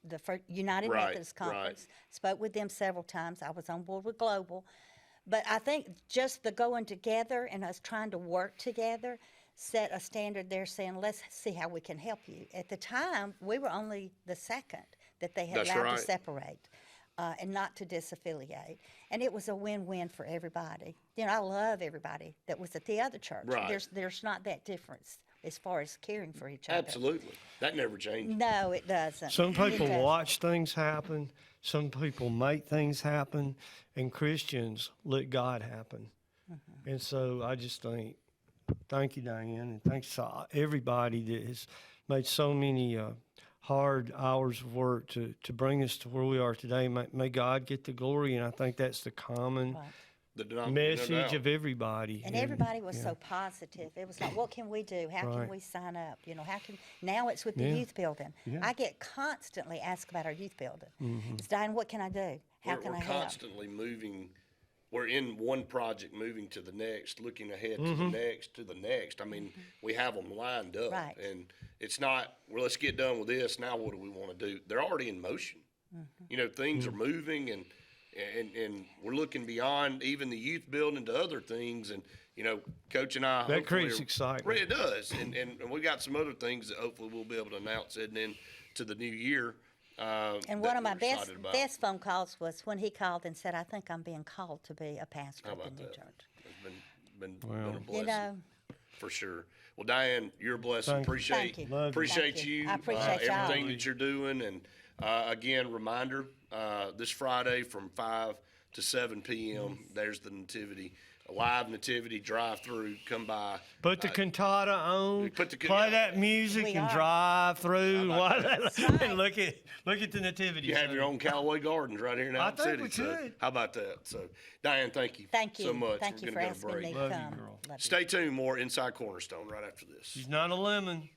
the United Right, Methodist right. Conference, spoke with them several times. I was on board with Global. But I think just the going together and us trying to work together set a standard there saying, let's see how we can help you. At the time, we were only the second that they had That's allowed right. to separate. And not to disaffiliate. And it was a win-win for everybody. You know, I love everybody that was at the other church. Right. There's not that difference as far as caring for each other. Absolutely. That never changed. No, it doesn't. Some It people doesn't. watch things happen. Some people make things happen, and Christians let God happen. And so I just thank you, Diane, and thanks to everybody that has made so many hard hours of work to bring us to where we are today. May God get the glory, and I think that's the common Right. message of everybody. And everybody was so positive. It was like, what can we do? How can we sign up? You know, now it's with the youth building. I get constantly asked about our youth building. It's Diane, what can I do? How can I help? We're constantly moving. We're in one project, moving to the next, looking ahead to the next, to the next. I mean, we have them lined up. Right. And it's not, well, let's get done with this. Now what do we want to do? They're already in motion. You know, things are moving, and we're looking beyond even the youth building to other things. And, you know, Coach and I. That creates excitement. It does. And we got some other things that hopefully we'll be able to announce heading into the new year. And one of my best phone calls was when he called and said, I think I'm being called to be a pastor of the new church. It's been a blessing. You know, for sure. Well, Diane, you're a blessing. Thank Appreciate you. Appreciate you. I appreciate y'all. Everything that you're doing. And again, reminder, this Friday from 5 to 7 p.m., there's the Nativity. A live Nativity drive-through. Come by. Put the cantata on. Play that music and drive through. And look at the Nativity. You have your own Callaway Gardens right here in Allen City. We could. How about that? So, Diane, thank you. Thank you so much. Thank you for asking me to come. Love you, girl. Stay tuned. More Inside Cornerstone right after this. She's not a lemon.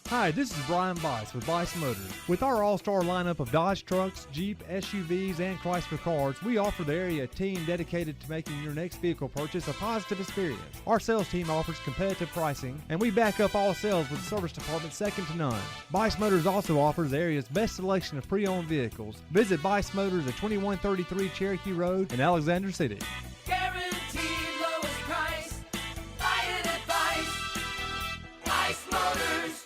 Hi, this is Brian Bice with Bice Motors. With our all-star lineup of Dodge trucks, Jeep, SUVs, and Chrysler cars, we offer the area team dedicated to making your next vehicle purchase a positive experience. Our sales team offers competitive pricing, and we back up all sales with service department second to none. Bice Motors also offers the area's best selection of pre-owned vehicles. Visit Bice Motors at 2133 Cherokee Road in Alexander City. Guaranteed lowest price. Buy it at Bice Motors.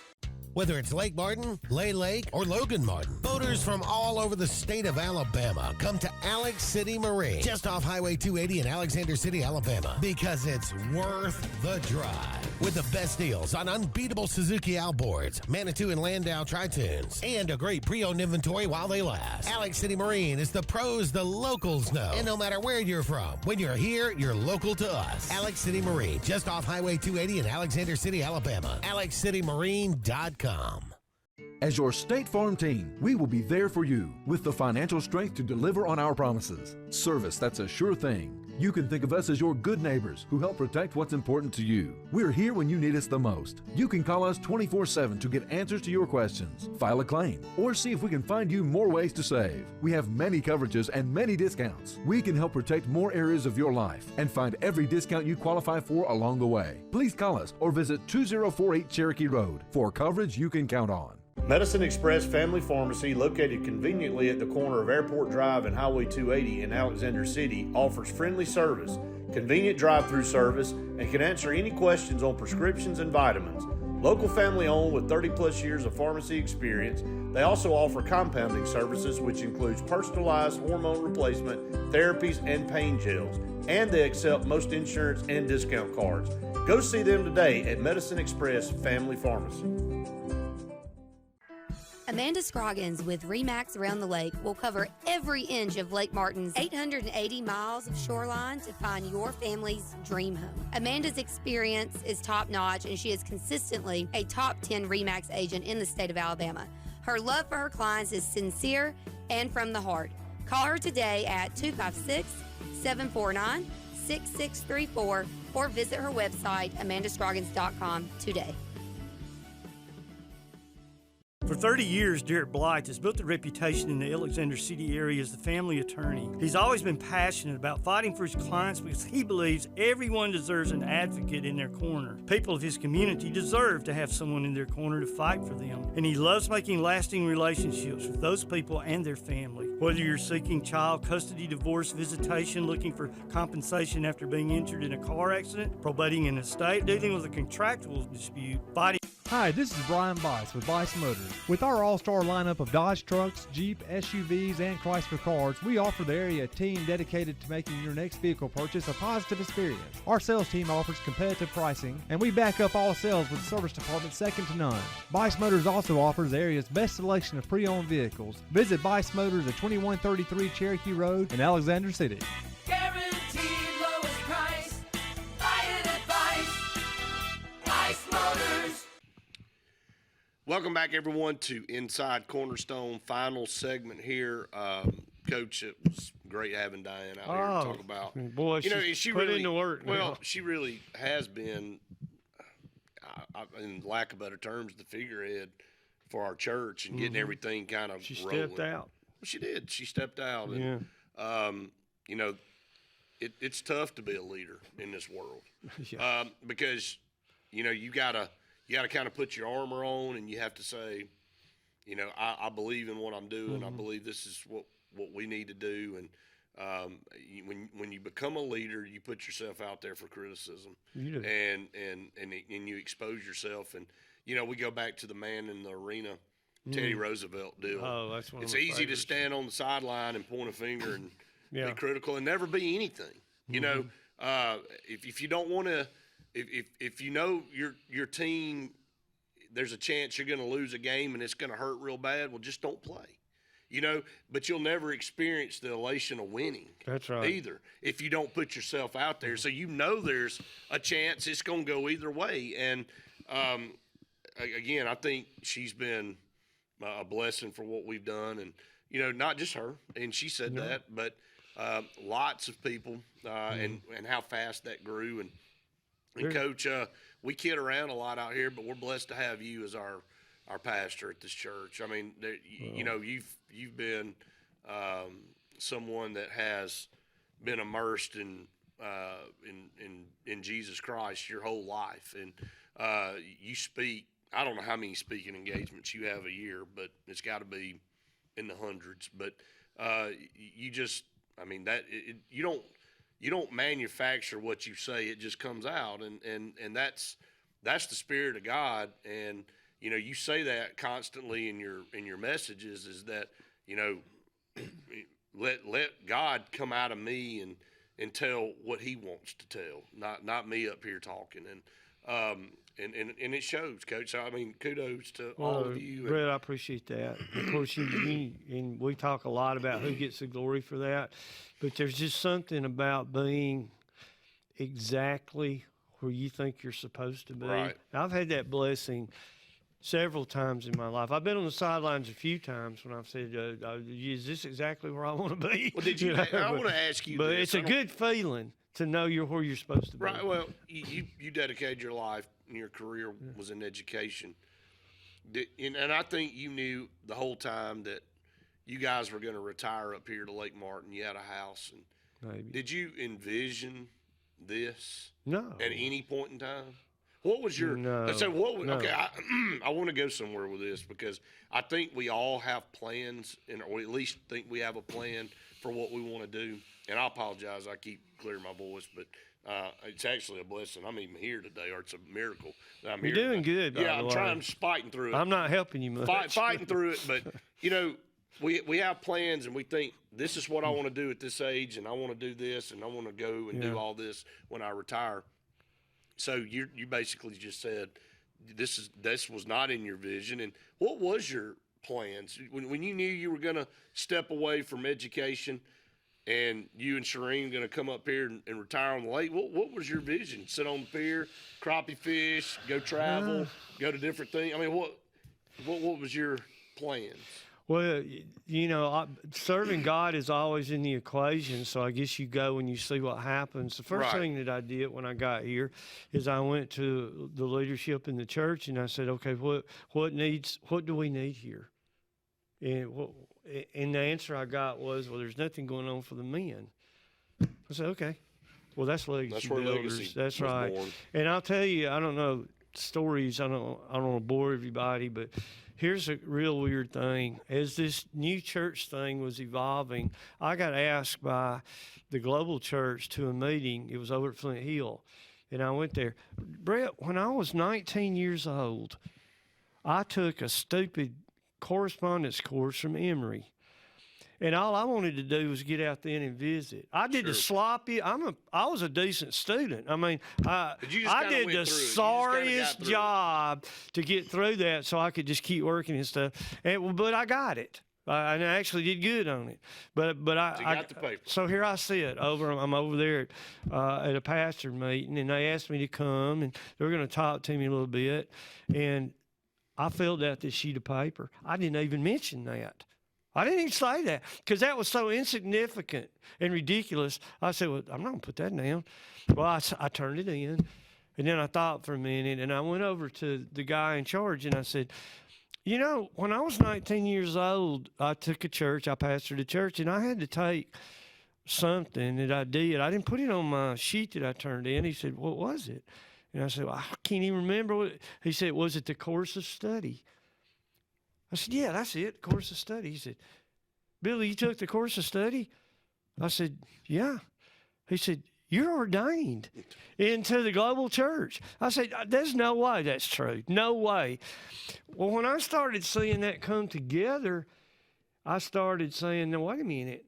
Whether it's Lake Martin, Lay Lake, or Logan Martin, boaters from all over the state of Alabama come to Alex City Marine, just off Highway 280 in Alexander City, Alabama, because it's worth the drive. With the best deals on unbeatable Suzuki outboards, Manitou and Landau tri-tunes, and a great pre-owned inventory while they last. Alex City Marine is the pros the locals know. And no matter where you're from, when you're here, you're local to us. Alex City Marine, just off Highway 280 in Alexander City, Alabama. AlexCityMarine.com. As your State Farm team, we will be there for you with the financial strength to deliver on our promises. Service that's a sure thing. You can think of us as your good neighbors who help protect what's important to you. We're here when you need us the most. You can call us 24/7 to get answers to your questions, file a claim, or see if we can find you more ways to save. We have many coverages and many discounts. We can help protect more areas of your life and find every discount you qualify for along the way. Please call us or visit 2048 Cherokee Road for coverage you can count on. Medicine Express Family Pharmacy, located conveniently at the corner of Airport Drive and Highway 280 in Alexander City, offers friendly service, convenient drive-through service, and can answer any questions on prescriptions and vitamins. Local family owned with 30-plus years of pharmacy experience, they also offer compounding services, which includes personalized hormone replacement, therapies, and pain gels. And they accept most insurance and discount cards. Go see them today at Medicine Express Family Pharmacy. Amanda Scroggins with RE/MAX Around the Lake will cover every inch of Lake Martin's 880 miles of shoreline to find your family's dream home. Amanda's experience is top-notch, and she is consistently a top 10 RE/MAX agent in the state of Alabama. Her love for her clients is sincere and from the heart. Call her today at 256-749-6634 or visit her website, amandascroggins.com today. For 30 years, Derek Blight has built a reputation in the Alexander City area as the family attorney. He's always been passionate about fighting for his clients because he believes everyone deserves an advocate in their corner. People of his community deserve to have someone in their corner to fight for them. And he loves making lasting relationships with those people and their family. Whether you're seeking child custody, divorce, visitation, looking for compensation after being injured in a car accident, probating an estate, dealing with a contractual dispute, fighting. Hi, this is Brian Bice with Bice Motors. With our all-star lineup of Dodge trucks, Jeep, SUVs, and Chrysler cars, we offer the area team dedicated to making your next vehicle purchase a positive experience. Our sales team offers competitive pricing, and we back up all sales with service department second to none. Bice Motors also offers the area's best selection of pre-owned vehicles. Visit Bice Motors at 2133 Cherokee Road in Alexander City. Guaranteed lowest price. Buy it at Bice Motors. Welcome back, everyone, to Inside Cornerstone, final segment here. Coach, it was great having Diane out here to talk about. Boy, You know, she's she put really, into work well, now. she really has been, in lack of better terms, the figurehead for our church and getting everything kind of She rolling. stepped out. Well, she did. She stepped out. And, you know, it's tough to be a leader in this world because, you know, you gotta kind of put your armor on and you have to say, you know, I believe in what I'm doing. I believe this is what we need to do. And when you become a leader, you put yourself out there for criticism. You do. And you expose yourself. And, you know, we go back to the man in the arena, Teddy Roosevelt deal. Oh, that's one of It's my easy to favorites. stand on the sideline and point a finger and Yeah. be critical and never be anything. You know, if you don't want to, if you know your team, there's a chance you're going to lose a game and it's going to hurt real bad. Well, just don't play. You know, but you'll never experience the elation of winning. That's right. Either if you don't put yourself out there, so you know there's a chance it's going to go either way. And again, I think she's been a blessing for what we've done, and you know, not just her. And she said that, but lots of people, and how fast that grew. And Coach, we kid around a lot out here, but we're blessed to have you as our pastor at this church. I mean, you know, you've been someone that has been immersed in Jesus Christ your whole life, and you speak. I don't know how many speaking engagements you have a year, but it's got to be in the hundreds. But you just, I mean, you don't manufacture what you say; it just comes out, and that's the Spirit of God. And you know, you say that constantly in your messages, is that, you know, let God come out of me and tell what He wants to tell, not me up here talking. And it shows, Coach. So I mean, kudos to all of you. Brett, I appreciate that. Of course, you and we talk a lot about who gets the glory for that, but there's just something about being exactly where you think you're supposed to be. Right. I've had that blessing several times in my life. I've been on the sidelines a few times when I've said, is this exactly where I want to be? Well, did you? I want to ask you but this. it's a good feeling to know you're where you're supposed to be. Right. Well, you dedicated your life and your career was in education. And I think you knew the whole time that you guys were going to retire up here to Lake Martin. You had a house. And Maybe. did you envision this No. at any point in time? What was your No. so what was, No. okay, I want to go somewhere with this because I think we all have plans, or at least think we have a plan for what we want to do. And I apologize, I keep clearing my voice, but it's actually a blessing. I'm even here today, or it's a miracle that I'm You're here doing today. good, by Yeah, the I'm way. trying. I'm just fighting through it. I'm not helping you much. Fighting through it, but you know, we have plans and we think this is what I want to do at this age, and I want to do this, and I want to go and do all this when I retire. So you basically just said this was not in your vision. And what was your plans when you knew you were going to step away from education, and you and Shireen going to come up here and retire on the lake? What was your vision? Sit on the pier, crappie fish, go travel, go to different things. I mean, what was your plans? Well, you know, serving God is always in the equation, so I guess you go and you see what happens. The first Right. thing that I did when I got here is I went to the leadership in the church and I said, okay, what do we need here? And the answer I got was, well, there's nothing going on for the men. I said, okay, well, that's legacy That's where builders. legacy That's was right. born. And I'll tell you, I don't know stories. I don't want to bore everybody, but here's a real weird thing. As this new church thing was evolving, I got asked by the global church to a meeting. It was over at Flint Hill, and I went there. Brett, when I was 19 years old, I took a stupid correspondence course from Emory. And all I wanted to do was get out there and visit. I did the sloppy. I was a decent student. I mean, I did the sorriest job to get through that, so I could just keep working and stuff. But I got it. I actually did good on it. But I got the paper. So here I sit I'm over there at a pastor meeting, and they asked me to come, and they were going to talk to me a little bit, and I filled out this sheet of paper. I didn't even mention that. I didn't even say that because that was so insignificant and ridiculous. I said, well, I'm not going to put that down. Well, I turned it in. And then I thought for a minute, and I went over to the guy in charge, and I said, you know, when I was 19 years old, I took a church. I pastored a church, and I had to take something that I did. I didn't put it on my sheet that I turned in. He said, what was it? And I said, well, I can't even remember. He said, was it the course of study? I said, yeah, that's it, course of study. He said, Billy, you took the course of study? I said, yeah. He said, you're ordained into the global church. I said, there's no way that's true. No way. Well, when I started seeing that come together, I started saying, now, wait a minute.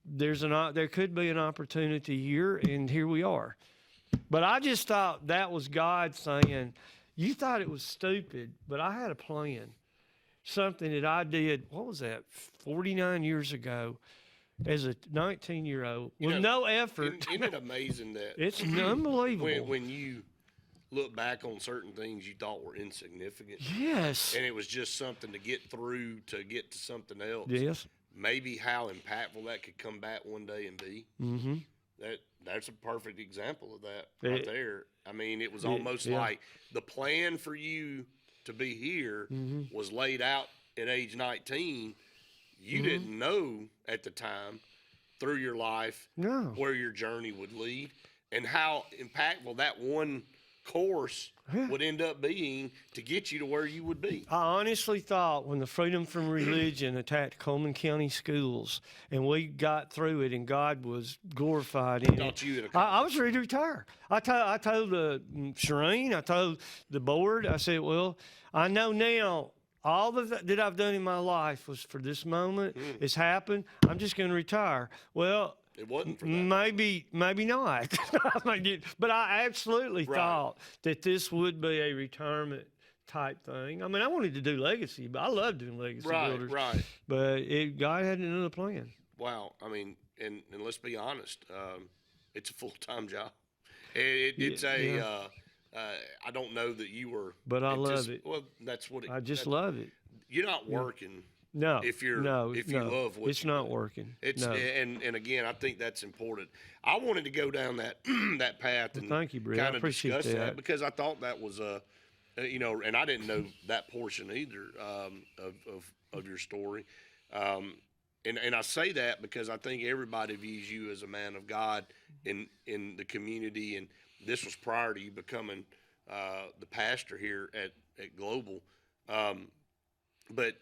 There could be an opportunity here, and here we are. But I just thought that was God saying, you thought it was stupid, but I had a plan. Something that I did, what was that, 49 years ago as a 19-year-old with no effort. Isn't it amazing that it's unbelievable. When you look back on certain things you thought were insignificant. Yes. And it was just something to get through to get to something else. Yes. Maybe how impactful that could come back one day and be. Mm-hmm. That's a perfect example of that right there. I mean, it was almost like the plan for you to be here was laid out at age 19. You didn't know at the time through your life where your journey would lead and how impactful that one course would end up being to get you to where you would be. I honestly thought when the Freedom from Religion attacked Coleman County schools and we got through it and God was glorified in it, I was ready to retire. I told Shireen, I told the board, I said, well, I know now all that I've done in my life was for this moment. It's happened. I'm just going to retire. Well, it wasn't for that. Maybe not. But I absolutely thought that this would be a retirement type thing. I mean, I wanted to do legacy, but I love doing legacy builders. Right. But God had another plan. Wow. I mean, and let's be honest, it's a full-time job. It's I don't know that you were. But I love it. Well, that's what it. I just love it. You're not working. No, if you love what it's not working. And again, I think that's important. I wanted to go down that that path and thank you, Brett. kind I of appreciate discuss that because I thought that was and I didn't know that portion either of your story. And I say that because I think everybody views you as a man of God in the community, and this was prior to you becoming the pastor here at Global, but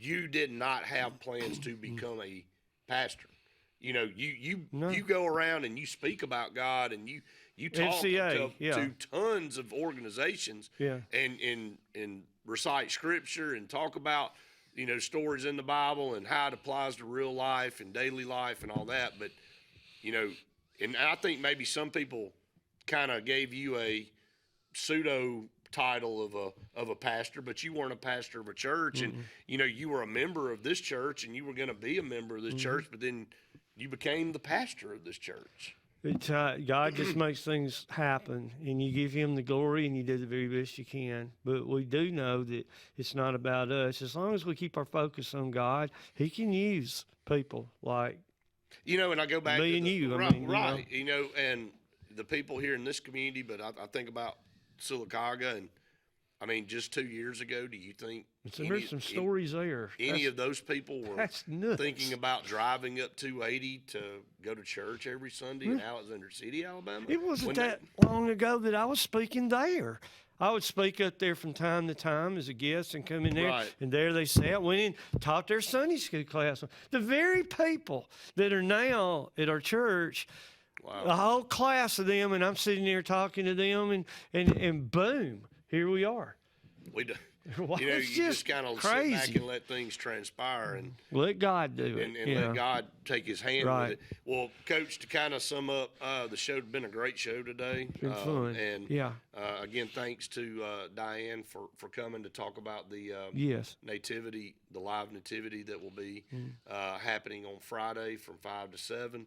you did not have plans to become a pastor. You know, you go around and you speak about God and you talk to tons of organizations and recite scripture and talk about, you know, stories in the Bible and how it applies to real life and daily life and all that. But, you know, and I think maybe some people kind of gave you a pseudo title of a pastor, but you weren't a pastor of a church, and you know, you were a member of this church and you were going to be a member of this church, but then you became the pastor of this church. It's, God just makes things happen, and you give him the glory, and you do the very best you can. But we do know that it's not about us. As long as we keep our focus on God, he can use people like, you know, and I go back me and you. Right. You know, and the people here in this community, but I think about Sylacauga, and I mean, just 2 years ago, do you think there's some stories there? Any of those people were that's nuts. Thinking about driving up 280 to go to church every Sunday in Alexander City, Alabama? It wasn't that long ago that I was speaking there. I would speak up there from time to time as a guest and come in there, and there they sat, went in, taught their Sunday school class. The very people that are now at our church. Wow. A whole class of them, and I'm sitting there talking to them, and boom, here we are. We do. You know, you just kind of sit back and let things transpire, and let God do it, and let God take His hand with it. Well, Coach, to kind of sum up, the show has been a great show today. It's been fun. And again, thanks to Diane for coming to talk about the nativity, the live nativity that will be happening on Friday from 5 to 7.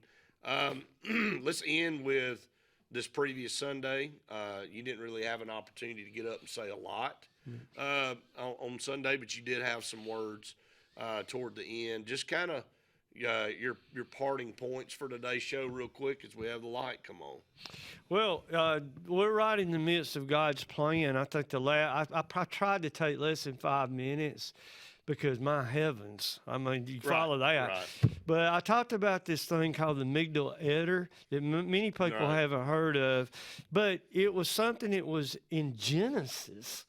Let's end with this previous Sunday. You didn't really have an opportunity to get up and say a lot. on Sunday, but you did have some words toward the end. Just kind of your parting points for today's show real quick as we have the light come on. Well, we're right in the midst of God's plan. I think I tried to take less than 5 minutes because my heavens, I mean, you follow that. Right. But I talked about this thing called the amygdala eder that many people haven't heard of. But it was something that was in Genesis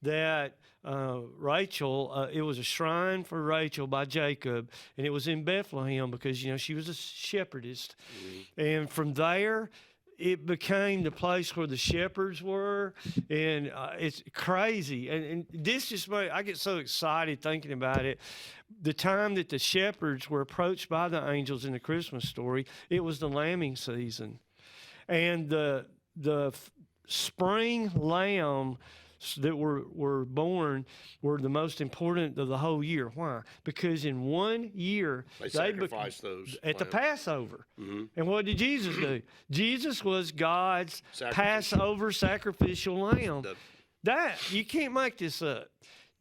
that Rachel, it was a shrine for Rachel by Jacob, and it was in Bethlehem because, she was a shepherdess. Mm-hmm. And from there, it became the place where the shepherds were, and it's crazy. And this just I get so excited thinking about it. The time that the shepherds were approached by the angels in the Christmas story, it was the lambing season. And the spring lamb that were born were the most important of the whole year. Why? Because in 1 year they sacrificed those at the Passover. Mm-hmm. And what did Jesus do? Jesus was God's Passover sacrificial lamb. That you can't make this up.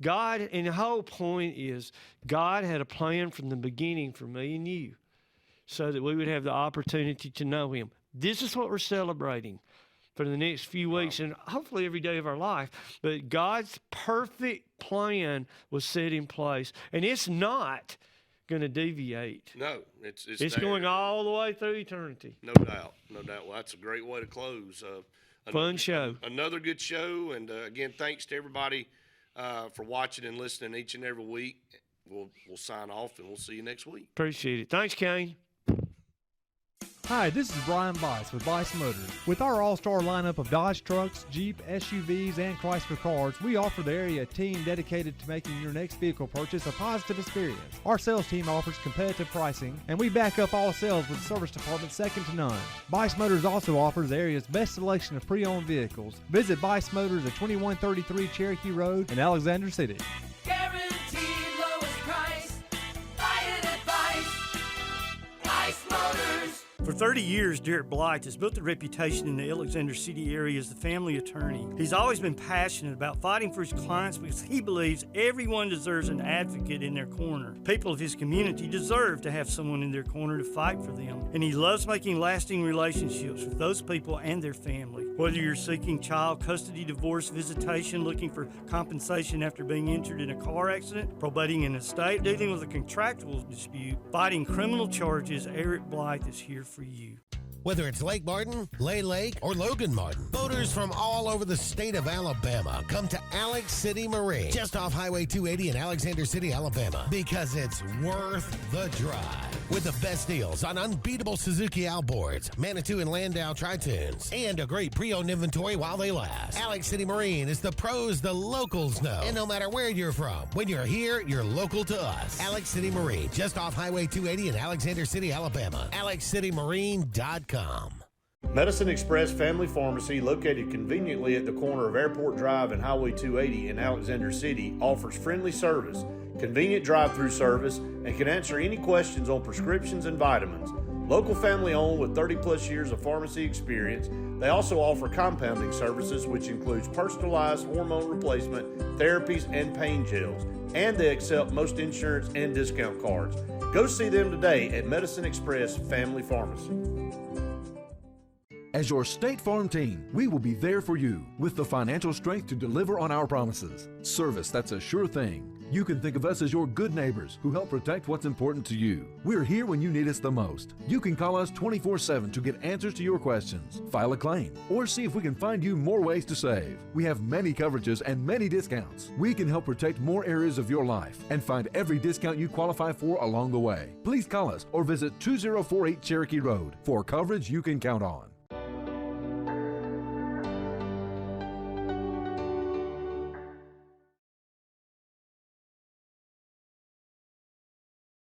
God, and the whole point is God had a plan from the beginning for me and you so that we would have the opportunity to know him. This is what we're celebrating for the next few weeks and hopefully every day of our life. But God's perfect plan was set in place, and it's not going to deviate. No, it's going all the way through eternity. No doubt. Well, that's a great way to close. Fun show. Another good show, and again, thanks to everybody for watching and listening each and every week. We'll sign off, and we'll see you next week. Appreciate it. Thanks, Kane. Hi, this is Brian Bice with Bice Motors. With our all-star lineup of Dodge trucks, Jeep, SUVs, and Chrysler cars, we offer the area team dedicated to making your next vehicle purchase a positive experience. Our sales team offers competitive pricing, and we back up all sales with a service department second to none. Bice Motors also offers the area's best selection of pre-owned vehicles. Visit Bice Motors at 2133 Cherokee Road in Alexander City. Guaranteed lowest price. Buy it at Bice Motors. For 30 years, Derek Blight has built a reputation in the Alexander City area as the family attorney. He's always been passionate about fighting for his clients because he believes everyone deserves an advocate in their corner. People of his community deserve to have someone in their corner to fight for them. And he loves making lasting relationships with those people and their family. Whether you're seeking child custody, divorce, visitation, looking for compensation after being injured in a car accident, probating an estate, dealing with a contractual dispute, fighting criminal charges, Eric Blythe is here for you. Whether it's Lake Martin, Lay Lake, or Logan Martin, boaters from all over the state of Alabama come to Alex City Marine, just off Highway 280 in Alexander City, Alabama, because it's worth the drive. With the best deals on unbeatable Suzuki outboards, Manitou and Landau Tritoons, and a great pre-owned inventory while they last. Alex City Marine is the pros the locals know. And no matter where you're from, when you're here, you're local to us. Alex City Marine, just off Highway 280 in Alexander City, Alabama. AlexCityMarine.com. Medicine Express Family Pharmacy, located conveniently at the corner of Airport Drive and Highway 280 in Alexander City, offers friendly service, convenient drive-through service, and can answer any questions on prescriptions and vitamins. Local family owned with 30-plus years of pharmacy experience, they also offer compounding services, which includes personalized hormone replacement, therapies, and pain gels. And they accept most insurance and discount cards. Go see them today at Medicine Express Family Pharmacy. As your State Farm team, we will be there for you with the financial strength to deliver on our promises. Service that's a sure thing. You can think of us as your good neighbors who help protect what's important to you. We're here when you need us the most. You can call us 24/7 to get answers to your questions, file a claim, or see if we can find you more ways to save. We have many coverages and many discounts. We can help protect more areas of your life and find every discount you qualify for along the way. Please call us or visit 2048 Cherokee Road for coverage you can count on.